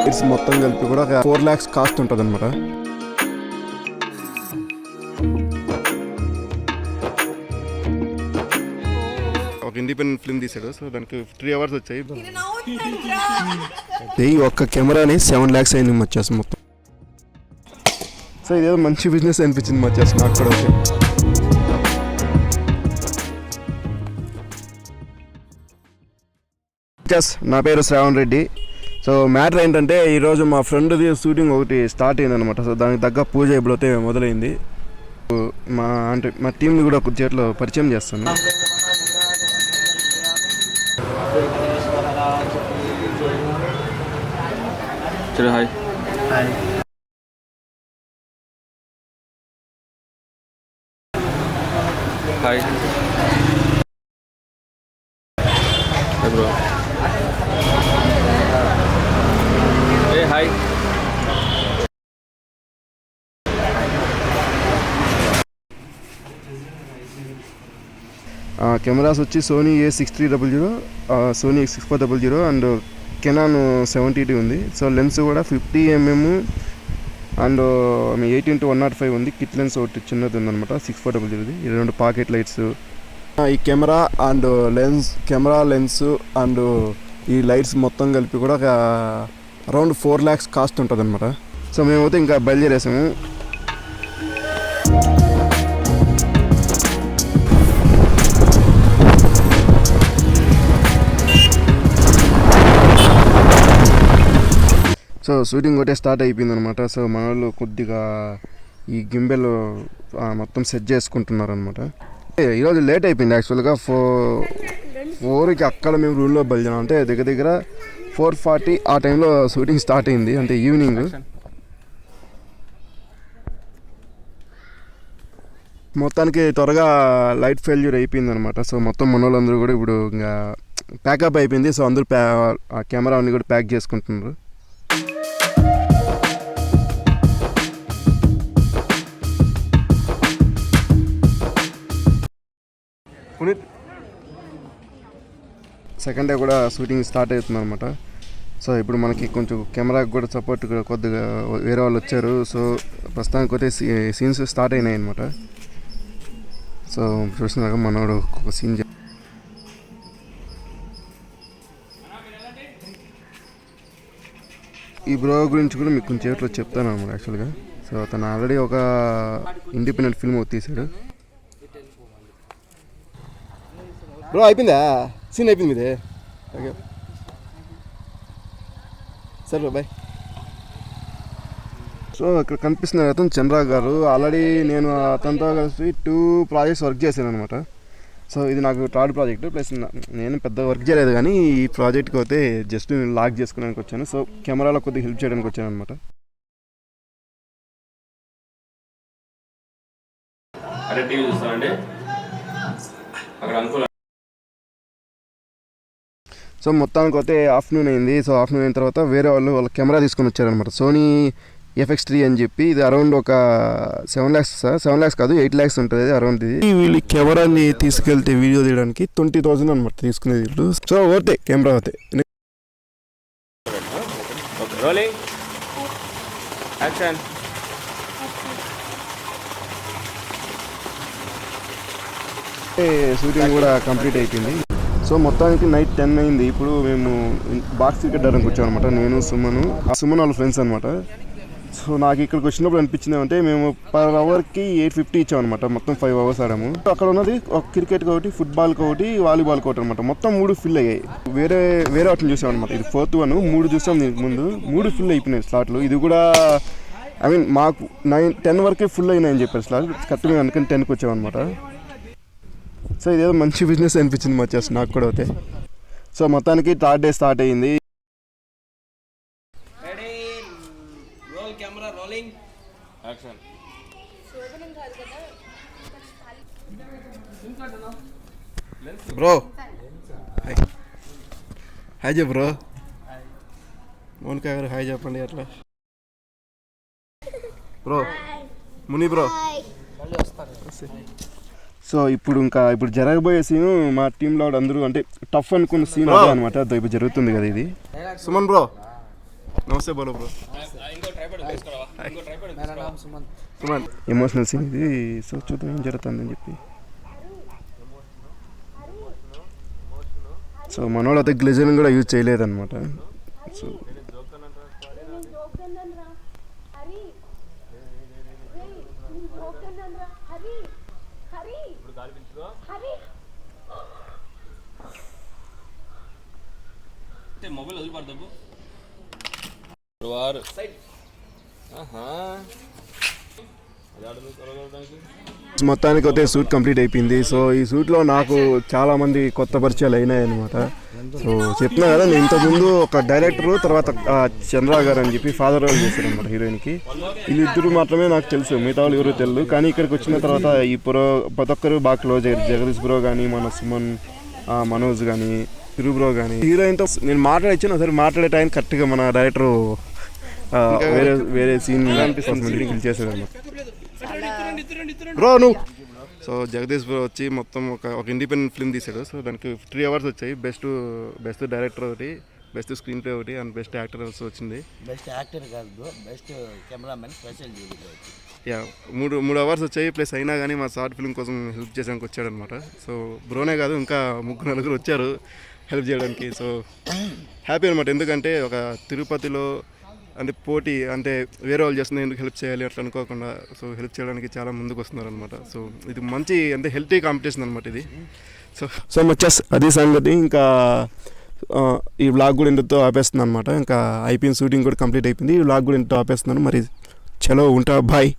It's మొత్తం కలిపి కూడా 4 lakhs కాస్ట్ ఉంటుంది అనమాట. ఒక ఇండిపెండెంట్ ఫిల్మ్ తీసాడు, సో దానికి 3 hours వచ్చాయి. ఒక్క కెమెరాని 7 lakhs అయింది వచ్చేసి మొత్తం. సో ఇదేదో మంచి బిజినెస్ అనిపించింది వచ్చేసి నాకు కూడా. నా పేరు శ్రావణ్ రెడ్డి. సో మ్యాటర్ ఏంటంటే ఈరోజు మా ఫ్రెండ్ది షూటింగ్ ఒకటి స్టార్ట్ అయిందనమాట. సో దానికి తగ్గ పూజ ఇప్పుడైతే మొదలైంది. మా టీంని కూడా ఒక చేతిలో పరిచయం చేస్తాను. Hi hi hi bro. Hey hi. Cameras వచ్చి Sony A6300, Sony A6400 and Canon 70D ఉంది. సో లెన్స్ కూడా 50mm అండ్ 18-105 ఉంది. కిట్ లెన్స్ ఒకటి చిన్నది ఉందన్నమాట 6400. ఈ 2 పాకెట్ లైట్స్, ఈ camera and camera lens and ఈ లైట్స్ మొత్తం కలిపి కూడా అరౌండ్ 4 lakhs కాస్ట్ ఉంటుంది అనమాట. సో మేమైతే ఇంకా బయలుదేరేసాము. సో షూటింగ్ ఒకటే స్టార్ట్ అయిపోయింది అనమాట. సో మన వాళ్ళు కొద్దిగా ఈ గింబెల్ మొత్తం సెట్ చేసుకుంటున్నారు అనమాట. ఈరోజు లేట్ అయిపోయింది యాక్చువల్గా. 4కి అక్కడ మేము రూమ్లో బయలుదేరాం. అంటే దగ్గర 4:40 ఆ టైంలో షూటింగ్ స్టార్ట్ అయింది, అంటే ఈవినింగ్. మొత్తానికి త్వరగా లైట్ ఫెయిల్యూర్ అయిపోయింది అనమాట. సో మొత్తం మన వాళ్ళందరూ కూడా ఇప్పుడు ఇంకా ప్యాకప్ అయిపోయింది. సో అందరూ ఆ కెమెరా అన్ని కూడా ప్యాక్ చేసుకుంటున్నారు. సెకండ్ డే కూడా షూటింగ్ స్టార్ట్ అవుతుంది అనమాట. సో ఇప్పుడు మనకి కొంచెం కెమెరాకి కూడా సపోర్ట్ కొద్దిగా వేరే వాళ్ళు వచ్చారు. సో ప్రస్తుతానికి అయితే సీన్స్ స్టార్ట్ అయినాయి అనమాట. సో చూస్తున్నాక మనోడు ఒక సీన్ ఈ బ్రో గురించి కూడా మీకు కొంచెం చేతిలో చెప్తాను అనమాట యాక్చువల్గా. సో తను ఆల్రెడీ ఒక ఇండిపెండెంట్ ఫిల్మ్ తీశాడు. బ్రో అయిపోయిందా సీన్? అయిపోయింది మీదే. ఓకే సరే బాయ్. సో ఇక్కడ కనిపిస్తున్న అతను చంద్ర గారు. ఆల్రెడీ నేను అతనితో కలిసి 2 projects వర్క్ చేశాను అనమాట. సో ఇది నాకు 3rd ప్రాజెక్ట్. ప్లస్ నేను పెద్ద వర్క్ చేయలేదు, కానీ ఈ ప్రాజెక్ట్కి అయితే జస్ట్ నేను లాక్ చేసుకోవడానికి వచ్చాను. సో కెమెరాలో కొద్దిగా హెల్ప్ చేయడానికి వచ్చాను అనమాట. సో మొత్తానికి అయితే ఆఫ్టర్నూన్ అయింది. సో ఆఫ్టర్నూన్ అయిన తర్వాత వేరే వాళ్ళ కెమెరా తీసుకొని వచ్చారనమాట. సోనీ FX3 అని చెప్పి. ఇది అరౌండ్ ఒక 7 lakhs, 7 lakhs కాదు 8 lakhs ఉంటుంది అరౌండ్. ఇది వీళ్ళు కెమెరాని తీసుకెళ్తే వీడియో తీయడానికి 20,000 అనమాట తీసుకునేది వీళ్ళు. సో ఓకే కెమెరా అవుతే షూటింగ్ కూడా కంప్లీట్ అయిపోయింది. సో మొత్తానికి నైట్ 10 అయింది. ఇప్పుడు మేము బాక్స్ క్రికెట్ ఆడడానికి వచ్చాం అనమాట. నేను సుమన్ వాళ్ళ ఫ్రెండ్స్ అనమాట. సో నాకు ఇక్కడికి వచ్చినప్పుడు అనిపించింది అంటే మేము per hourకి 850 ఇచ్చామన్నమాట. మొత్తం 5 hours ఆడాము. అక్కడ ఉన్నది ఒక క్రికెట్కి ఒకటి, ఫుట్బాల్కి ఒకటి, వాలీబాల్కి ఒకటి అనమాట. మొత్తం 3 ఫిల్ అయ్యాయి. వేరే వాటిని చూసాం అనమాట. ఇది 4th one. 3 చూసాం దీనికి ముందు. 3 ఫిల్ అయిపోయినాయి స్లాట్లు. ఇది కూడా మాకు 10 వరకే ఫుల్ అయినాయని చెప్పారు స్లాట్. కరెక్ట్గా అనుకుని 10కి వచ్చామన్నమాట. సో ఇదేదో మంచి బిజినెస్ అనిపించింది వచ్చేసి నాకు కూడా అయితే. సో మొత్తానికి 3rd డే స్టార్ట్ అయ్యింది. బ్రో హాయ్ చెప్పు బ్రో. మోనికా గారు హాయ్ చెప్పండి అట్లా. బ్రో ముని బ్రో. సో ఇప్పుడు జరగబోయే సీను మా టీంలో అందరూ అంటే టఫ్ అనుకున్న సీన్ అదే అనమాట. ఇప్పుడు జరుగుతుంది కదా ఇది. సుమన్ బ్రో నమస్తే బోలో బ్రో. సుమన్ ఎమోషనల్ సీన్ ఇది. సో చూద్దాం ఏం జరుగుతుందని చెప్పి. సో మనోళ్ళు అయితే గ్లిజరిన్ కూడా యూజ్ చేయలేదన్నమాట. సో మొబైల్ వదిలిపడతావు వారు మొత్తానికి అయితే షూట్ కంప్లీట్ అయిపోయింది. సో ఈ షూట్లో నాకు చాలామంది కొత్త పరిచయాలు అయినాయి అనమాట. సో చెప్తున్నా కదా, నేను ఇంతకుముందు ఒక డైరెక్టరు, తర్వాత చంద్ర గారు అని చెప్పి ఫాదర్ రోల్ చేశారు అనమాట హీరోయిన్కి. వీళ్ళిద్దరు మాత్రమే నాకు తెలుసు, మిగతా వాళ్ళు ఎవరో తెలియదు. కానీ ఇక్కడికి వచ్చిన తర్వాత ఈ ప్రతి ఒక్కరు బాగా క్లోజ్ అయ్యారు. జగదీష్ బ్రో కానీ, మన సుమన్, మనోజ్ కానీ, తిరు బ్రో కానీ. హీరోయిన్తో నేను మాట్లాడచ్చాను. ఒకసారి మాట్లాడే టైం కరెక్ట్గా మన డైరెక్టరు వేరే సీన్ ఫిల్ చేశాడు అనమాట. బ్రో నువ్వు సో జగదీష్ బ్రో వచ్చి మొత్తం ఒక ఇండిపెండెంట్ ఫిల్మ్ తీశాడు. సో దానికి 3 అవార్డ్స్ వచ్చాయి. బెస్ట్ డైరెక్టర్ ఒకటి, బెస్ట్ స్క్రీన్ ప్లే ఒకటి, అండ్ బెస్ట్ యాక్టర్ ఆల్సో వచ్చింది. బెస్ట్ యాక్టర్ కాదు bro, best cameraman special duty. Yeah, మూడు అవార్డ్స్ వచ్చాయి. ప్లస్ అయినా కానీ మా షార్ట్ ఫిల్మ్ కోసం హెల్ప్ చేయడానికి వచ్చాడనమాట. సో బ్రోనే కాదు, ఇంకా 3-4 వచ్చారు హెల్ప్ చేయడానికి. సో హ్యాపీ అనమాట. ఎందుకంటే ఒక తిరుపతిలో అంటే పోటీ అంటే వేరే వాళ్ళు చేస్తున్నా ఎందుకు హెల్ప్ చేయాలి అట్లా అనుకోకుండా సో హెల్ప్ చేయడానికి చాలా ముందుకు వస్తున్నారు అనమాట. సో ఇది మంచి అంటే హెల్తీ కాంపిటీషన్ అనమాట ఇది. సో మచ్చస్ అది సంగతి. ఇంకా ఈ వ్లాగ్ కూడా ఇంతతో ఆపేస్తుంది అనమాట. ఇంకా అయిపోయింది, షూటింగ్ కూడా కంప్లీట్ అయిపోయింది. ఈ వ్లాగ్ కూడా ఇంతతో ఆపేస్తున్నాను. మరి చలో ఉంటా, బాయ్.